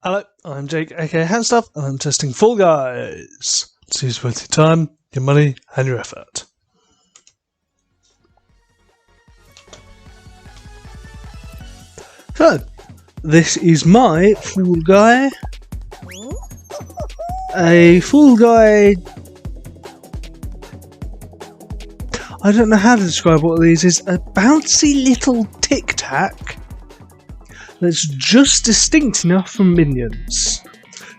Hello, I'm Jake, aka HamStuff, and I'm testing Fall Guys. See who's worth your time, your money, and your effort. So, this is my Fall Guy. A Fall Guy... I don't know how to describe what these is. A bouncy little tic-tac that's just distinct enough from Minions.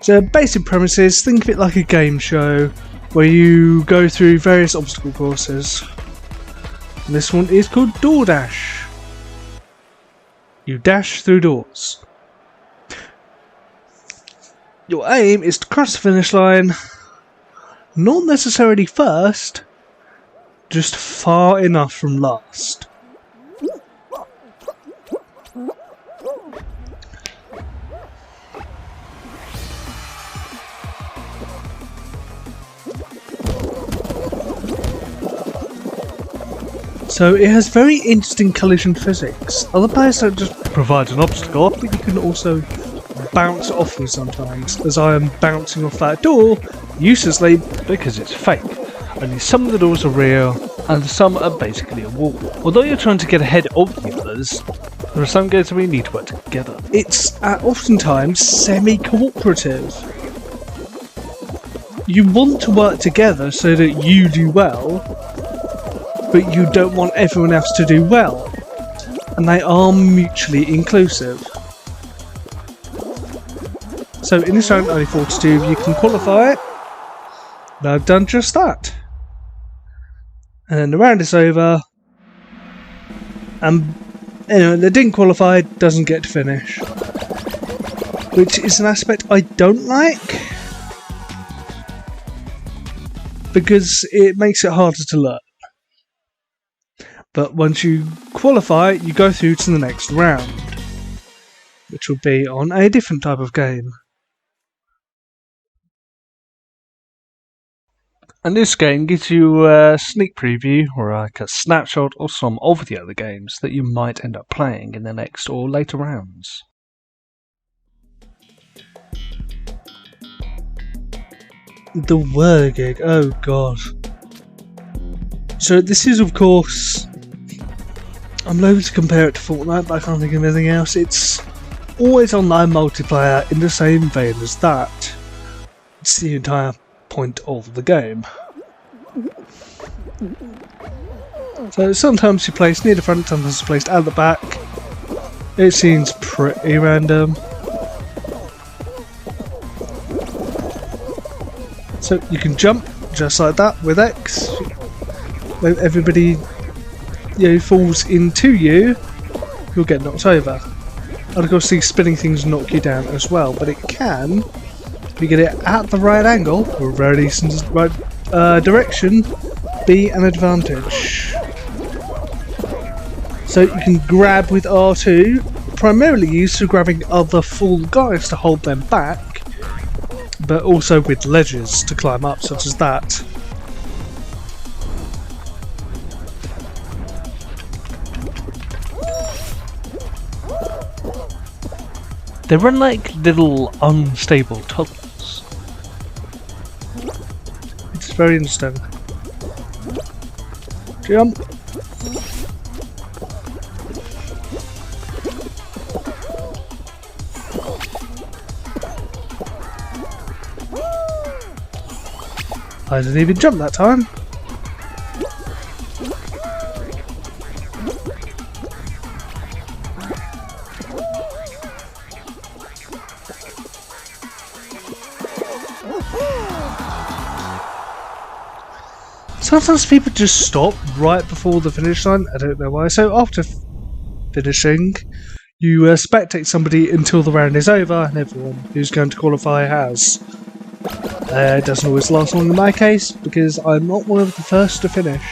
So basic premises, think of it like a game show where you go through various obstacle courses. And this one is called Door Dash. You dash through doors. Your aim is to cross the finish line, not necessarily first, just far enough from last. So it has very interesting collision physics. Other players don't just provide an obstacle, but you can also bounce off them sometimes, as I am bouncing off that door uselessly because it's fake. Only some of the doors are real, and some are basically a wall. Although you're trying to get ahead of the others, there are some games where you need to work together. It's oftentimes semi-cooperative. You want to work together so that you do well, but you don't want everyone else to do well, and they are mutually inclusive. So in this round, only 42 of you can qualify it, and I've done just that. And then the round is over, and anyone that didn't qualify doesn't get to finish, which is an aspect I don't like, because it makes it harder to learn. But once you qualify, you go through to the next round, which will be on a different type of game. And this game gives you a sneak preview, or like a snapshot of some of the other games that you might end up playing in the next or later rounds. The Whirligig, oh god. So this is, of course, I'm loath to compare it to Fortnite, but I can't think of anything else. It's always online multiplayer in the same vein as that. It's the entire point of the game. So sometimes you're placed near the front, sometimes you're placed at the back. It seems pretty random. So you can jump just like that with X. When everybody falls into you, you'll get knocked over. And of course these spinning things knock you down as well, but it can, if you get it at the right angle, or very decent right direction, be an advantage. So you can grab with R2, primarily used for grabbing other Fall Guys to hold them back, but also with ledges to climb up, such as that. They run like little unstable toddlers. It's very interesting. Jump! I didn't even jump that time. Sometimes people just stop right before the finish line, I don't know why. So after finishing, you spectate somebody until the round is over, and everyone who's going to qualify has. It doesn't always last long in my case, because I'm not one of the first to finish.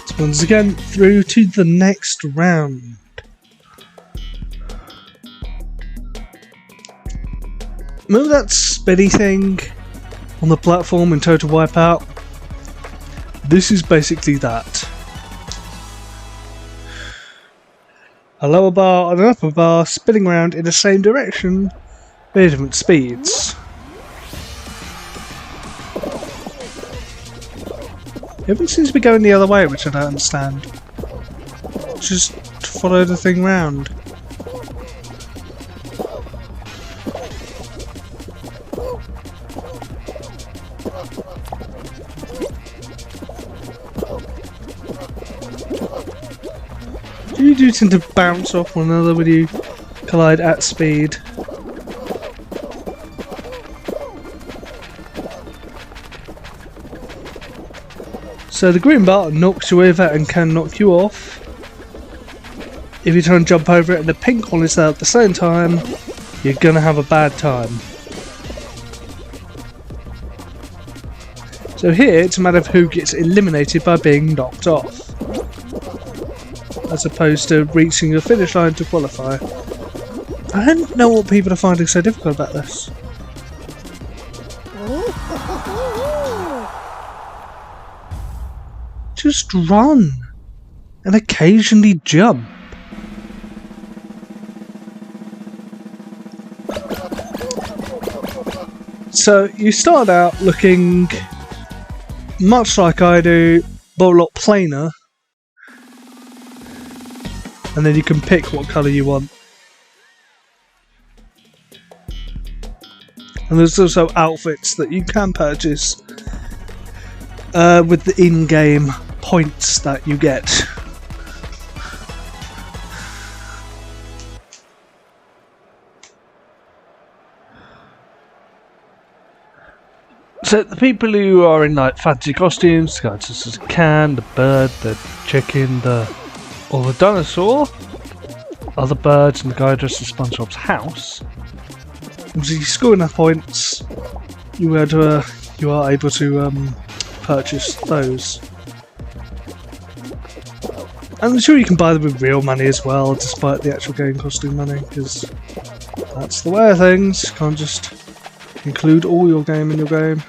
So once again, through to the next round. Remember that spinny thing on the platform in Total Wipeout? this is basically that. A lower bar and an upper bar spinning around in the same direction, but at different speeds. Everything seems to be going the other way, which I don't understand. Just follow the thing round. You do tend to bounce off one another when you collide at speed. So the green bar knocks you over and can knock you off. If you try and jump over it and the pink one is there at the same time, you're gonna have a bad time. So here it's a matter of who gets eliminated by being knocked off, as opposed to reaching the finish line to qualify. I don't know what people are finding so difficult about this. Just run and occasionally jump. So you start out looking much like I do, but a lot plainer. And then you can pick what colour you want. And there's also outfits that you can purchase with the in-game points that you get. So the people who are in like fancy costumes, the guy dressed as a can, the bird, the chicken, or the dinosaur, other birds, and the guy dressed as SpongeBob's house. If you score enough points, you are able to purchase those. And I'm sure you can buy them with real money as well, despite the actual game costing money, because that's the way of things. You can't just include all your game in your game.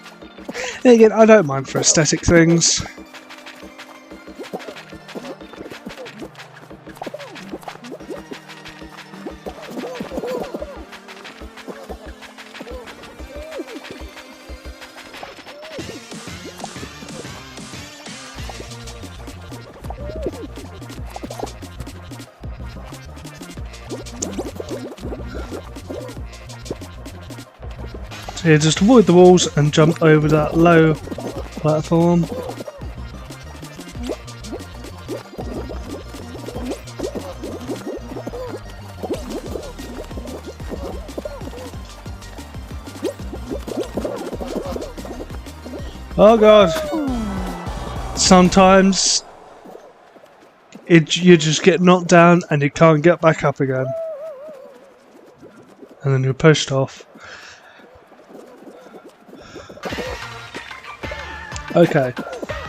And again, I don't mind for aesthetic things. So yeah, just avoid the walls and jump over that low platform. Oh god! Sometimes you just get knocked down and you can't get back up again. And then you're pushed off. Okay,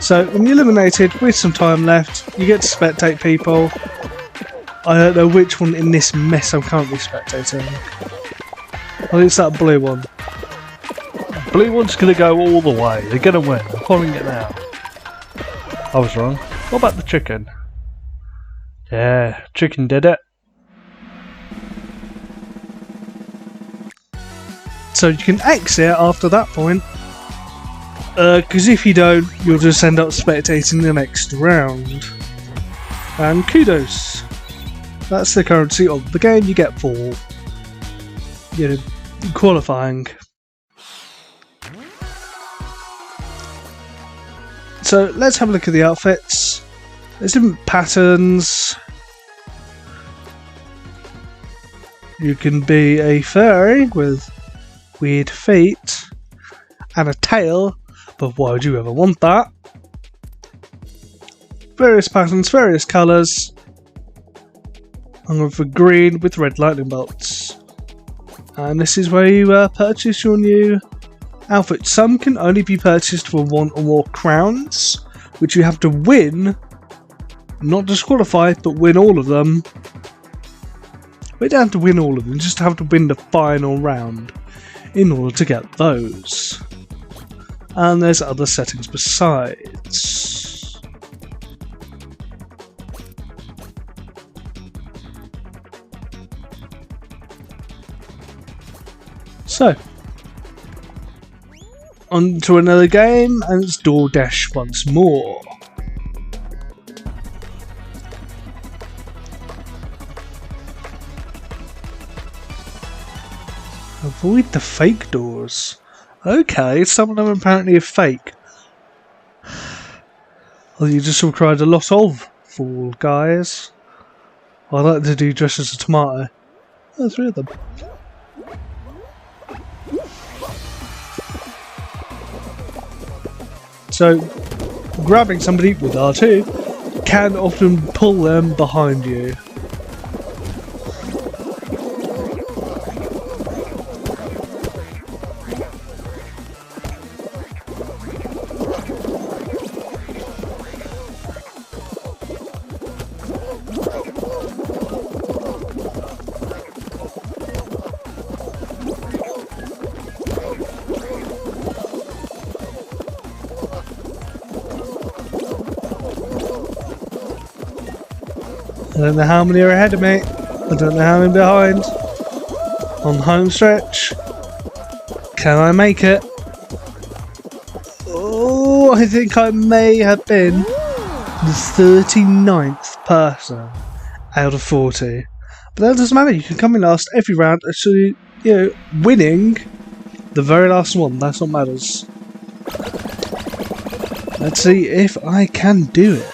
so when you're eliminated with some time left, you get to spectate people. I don't know which one in this mess I'm currently spectating. I think it's that blue one. Blue one's gonna go all the way, they're gonna win, I'm calling it now. I was wrong. What about the chicken? Yeah, chicken did it. So you can exit after that point. Because if you don't, you'll just end up spectating the next round. And kudos! That's the currency of the game you get for, qualifying. So let's have a look at the outfits. There's different patterns. You can be a fairy with weird feet and a tail. But why would you ever want that? Various patterns, various colours. I'm going for green with red lightning bolts. And this is where you purchase your new outfit. Some can only be purchased for 1 or more crowns, which you have to win. Not disqualify, but win all of them. We don't have to win all of them, you just have to win the final round in order to get those. and there's other settings besides. So, on to another game, and it's DoorDash once more. Avoid the fake doors. Okay, some of them apparently are fake. Well, you just required a lot of Fall Guys. I like to do dress as a tomato. Oh, 3 of them. So, grabbing somebody with R2 can often pull them behind you. I don't know how many are ahead of me. I don't know how many behind. On home stretch. Can I make it? Oh, I think I may have been the 39th person out of 40. But that doesn't matter. You can come in last every round. Actually, winning the very last one. That's what matters. Let's see if I can do it.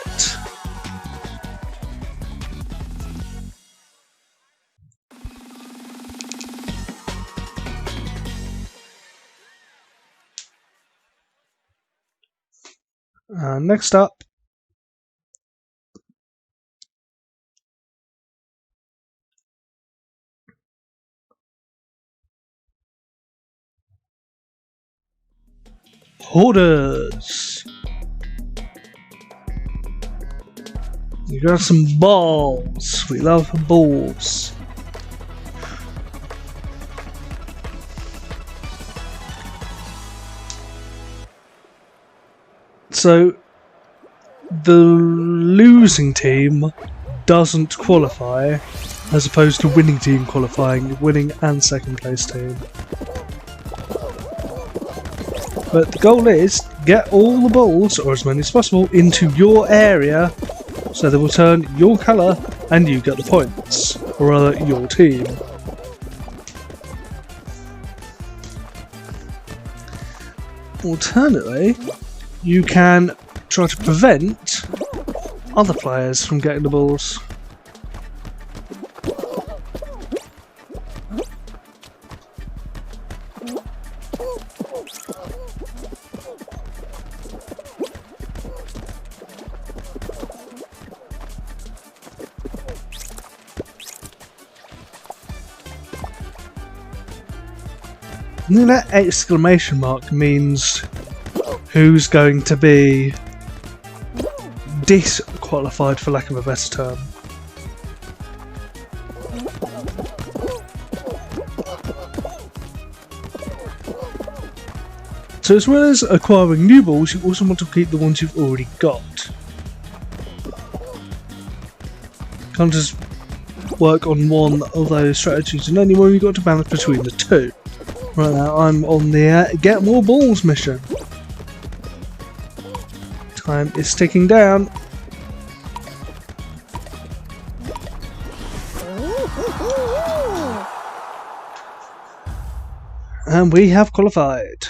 Next up, Hoarders. You got some balls. We love balls. So, the losing team doesn't qualify, as opposed to winning team qualifying, winning and second place team. But the goal is get all the balls, or as many as possible, into your area, so they will turn your colour and you get the points, or rather your team. Alternately, you can try to prevent other players from getting the balls. And that exclamation mark means who's going to be disqualified, for lack of a better term. So as well as acquiring new balls, you also want to keep the ones you've already got. Can't just work on one of those strategies and anymore you've got to balance between the two. Right now I'm on the get more balls mission. Time is ticking down. And we have qualified.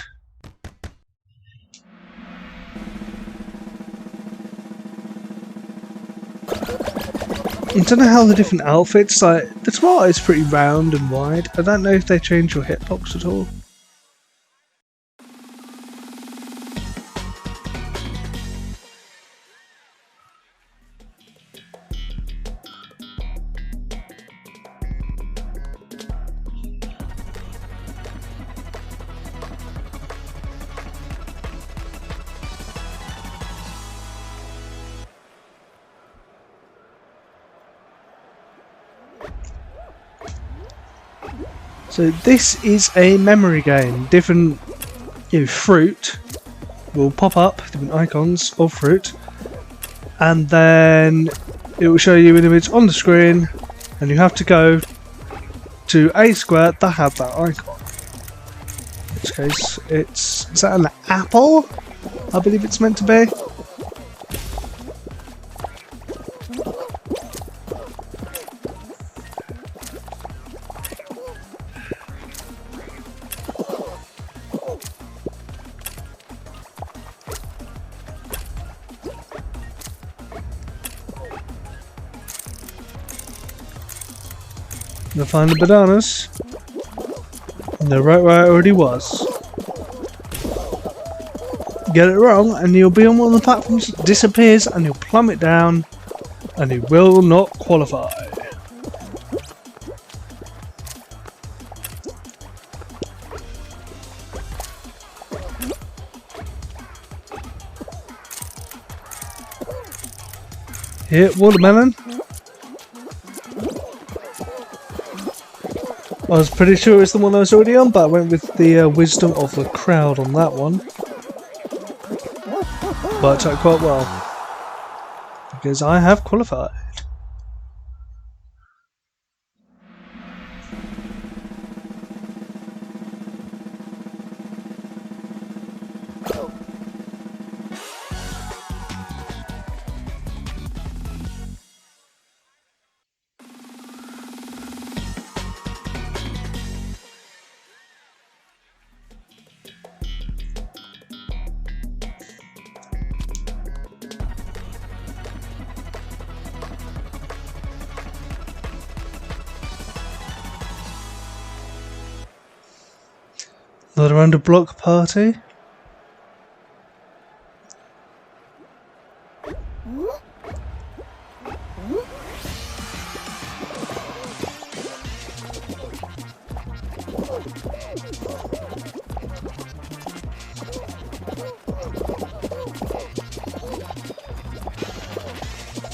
I don't know how the different outfits, like, the tomato is pretty round and wide. I don't know if they change your hitbox at all. So this is a memory game. Different fruit will pop up, different icons of fruit, and then it will show you an image on the screen, and you have to go to a square that had that icon. In which case, is that an apple? I believe it's meant to be. You'll find the bananas. And they're right where it already was. Get it wrong and you'll be on one of the platforms, disappears, and you'll plummet down and you will not qualify. Here, watermelon. I was pretty sure it's the one I was already on, but I went with the wisdom of the crowd on that one. Worked out quite well. Because I have qualified. Another round of block party.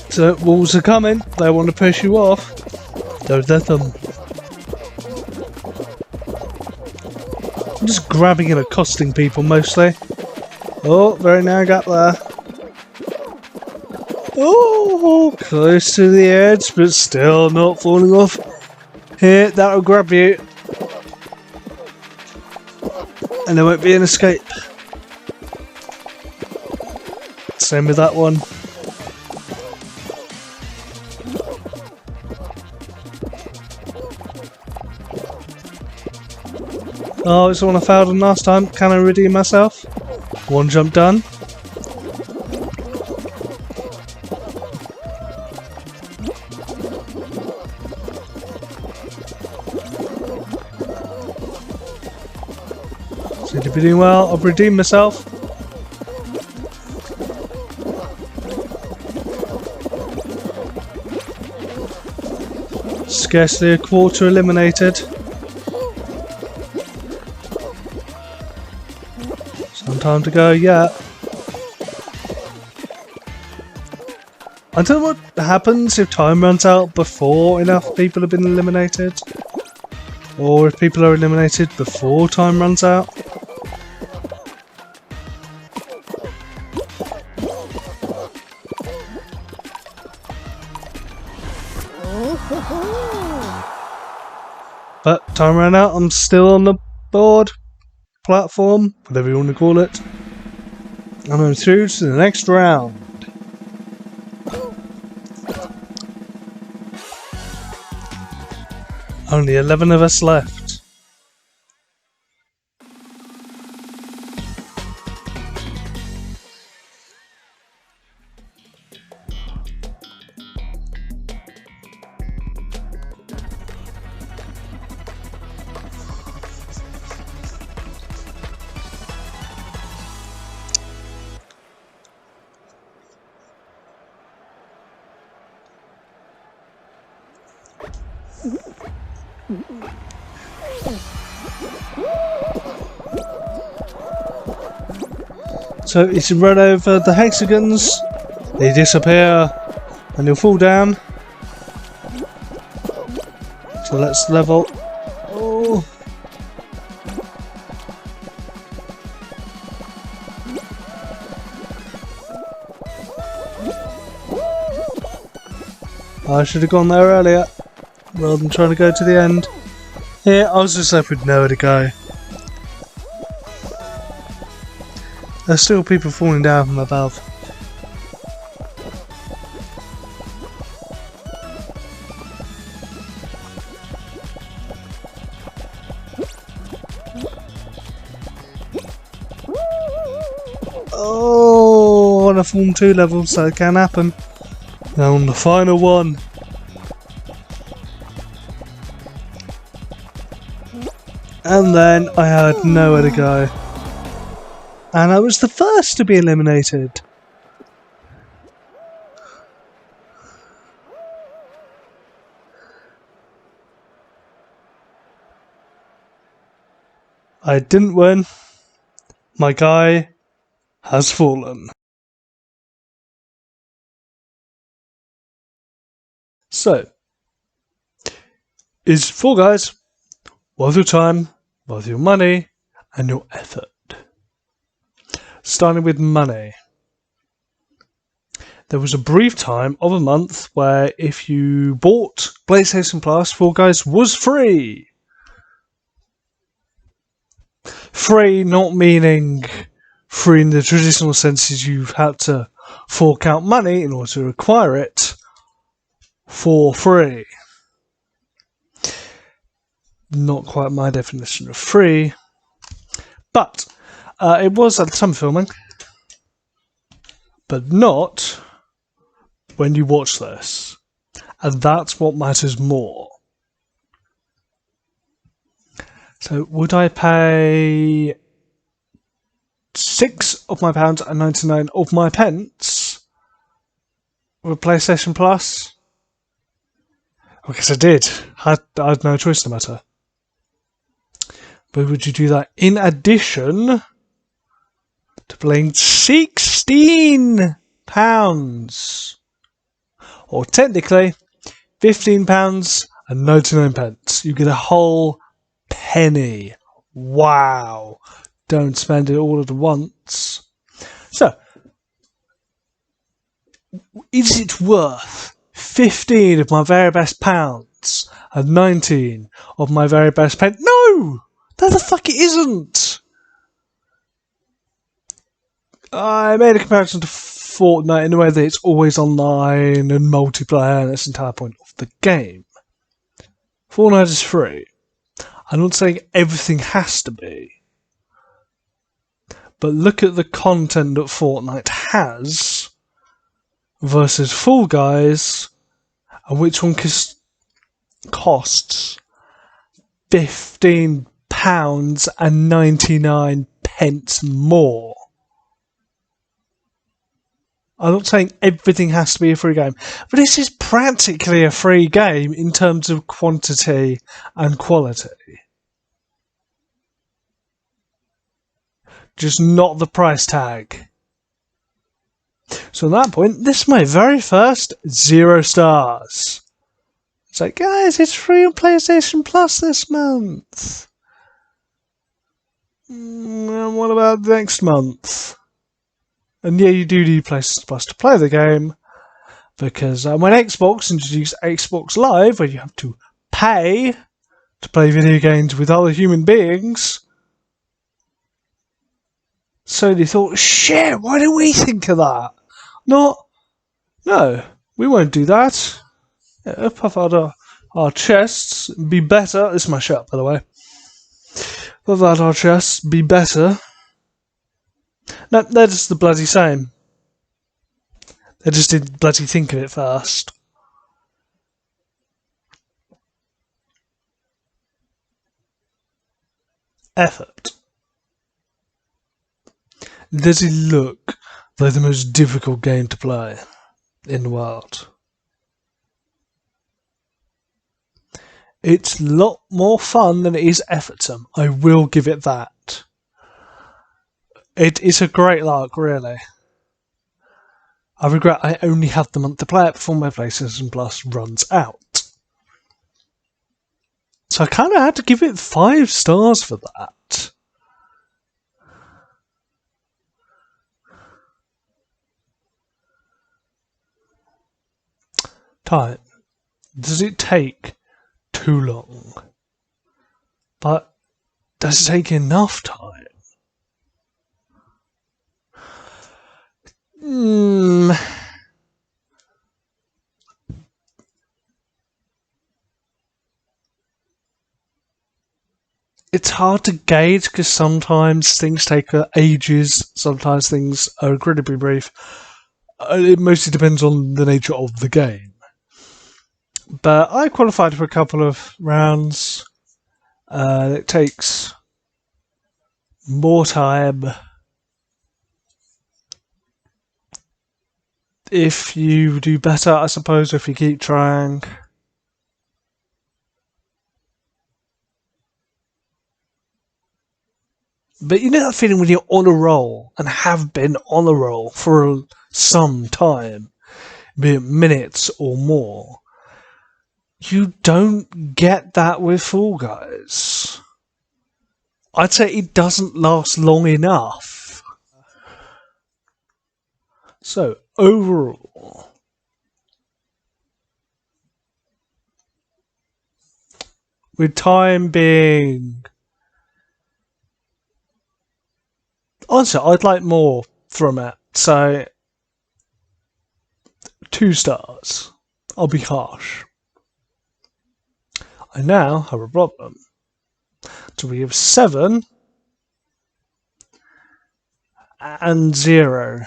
So walls are coming. They want to push you off. Don't let them. I'm just grabbing and accosting people mostly. Oh, very narrow gap there. Oh, close to the edge, but still not falling off. Here, that'll grab you. And there won't be an escape. Same with that one. Oh, it's the one I failed on last time. Can I redeem myself? One jump done. Seem to be doing well. I've redeemed myself. Scarcely a quarter eliminated. Some time to go yet. I don't know what happens if time runs out before enough people have been eliminated. Or if people are eliminated before time runs out. But time ran out, I'm still on the board, platform, whatever you want to call it. And I'm through to the next round. Only 11 of us left. So you should run over the hexagons, they disappear, and you'll fall down. So let's level. Oh. I should have gone there earlier, rather than trying to go to the end. Yeah, I was just left with nowhere to go. There's still people falling down from above. Oh, on a Form 2 level, so it can happen. Now on the final one. And then I had nowhere to go. And I was the first to be eliminated. I didn't win. My guy has fallen. So, is Fall Guys worth your time, worth your money, and your effort? Starting with money. There was a brief time of a month where if you bought PlayStation Plus, Fall Guys was free. Free not meaning free in the traditional senses you've had to fork out money in order to acquire it for free. Not quite my definition of free, but it was at the time of filming, but not when you watch this, and that's what matters more. So would I pay £6.99 of my pence with PlayStation Plus? I guess I did. I had no choice in the matter. But would you do that in addition to paying £16? Or technically, £15.99. You get a whole penny. Wow. Don't spend it all at once. So, is it worth 15 of my very best pounds and 19 of my very best pence? No! No, the fuck it isn't! I made a comparison to Fortnite in a way that it's always online and multiplayer, and that's the entire point of the game. Fortnite is free. I'm not saying everything has to be, but look at the content that Fortnite has versus Fall Guys, and which one costs £15.99 more. I'm not saying everything has to be a free game, but this is practically a free game in terms of quantity and quality. Just not the price tag. So at that point, this is my very first 0 stars. It's like, guys, it's free on PlayStation Plus this month. And what about next month? And yeah, you do need PlayStation Plus to play the game, because when Xbox introduced Xbox Live, where you have to pay to play video games with other human beings, Sony thought, shit, why didn't we think of that? No, we won't do that. Yeah, puff out our chests, be better. This is my shirt, by the way. Puff out our chests, be better. No, they're just the bloody same. They just didn't bloody think of it first. Effort. Does it look like the most difficult game to play in the world? It's a lot more fun than it is effortsome. I will give it that. It is a great lark, really. I regret I only have the month to play it before my PlayStation Plus runs out. So I kind of had to give it 5 stars for that. Time Does it take too long? But does it take enough time? It's hard to gauge because sometimes things take ages, sometimes things are incredibly brief. It mostly depends on the nature of the game. But I qualified for a couple of rounds. It takes more time if you do better, I suppose, if you keep trying. But you know that feeling when you're on a roll and have been on a roll for some time, be it minutes or more. You don't get that with Fall Guys. I'd say it doesn't last long enough. So, overall, with time being... Honestly, I'd like more from it, so 2 stars. I'll be harsh. I now have a problem. So we have 7 and 0.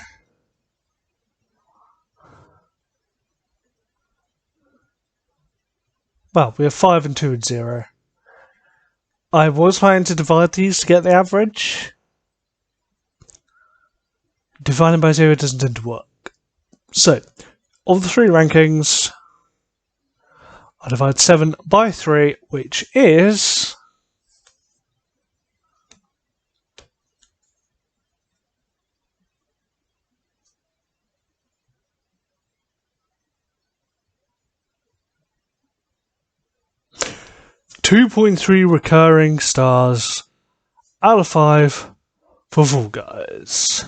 Well, we have 5 and 2 and 0. I was planning to divide these to get the average. Dividing by 0 doesn't tend to work. So, of the 3 rankings, I divide 7 by 3, which is... .3 recurring stars out of 5 for Fall Guys.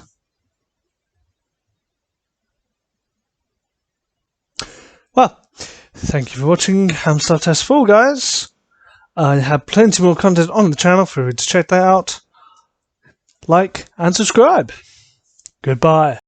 Well, thank you for watching HamStuff Test Fall Guys. I have plenty more content on the channel for you to check that out. Like and subscribe. Goodbye.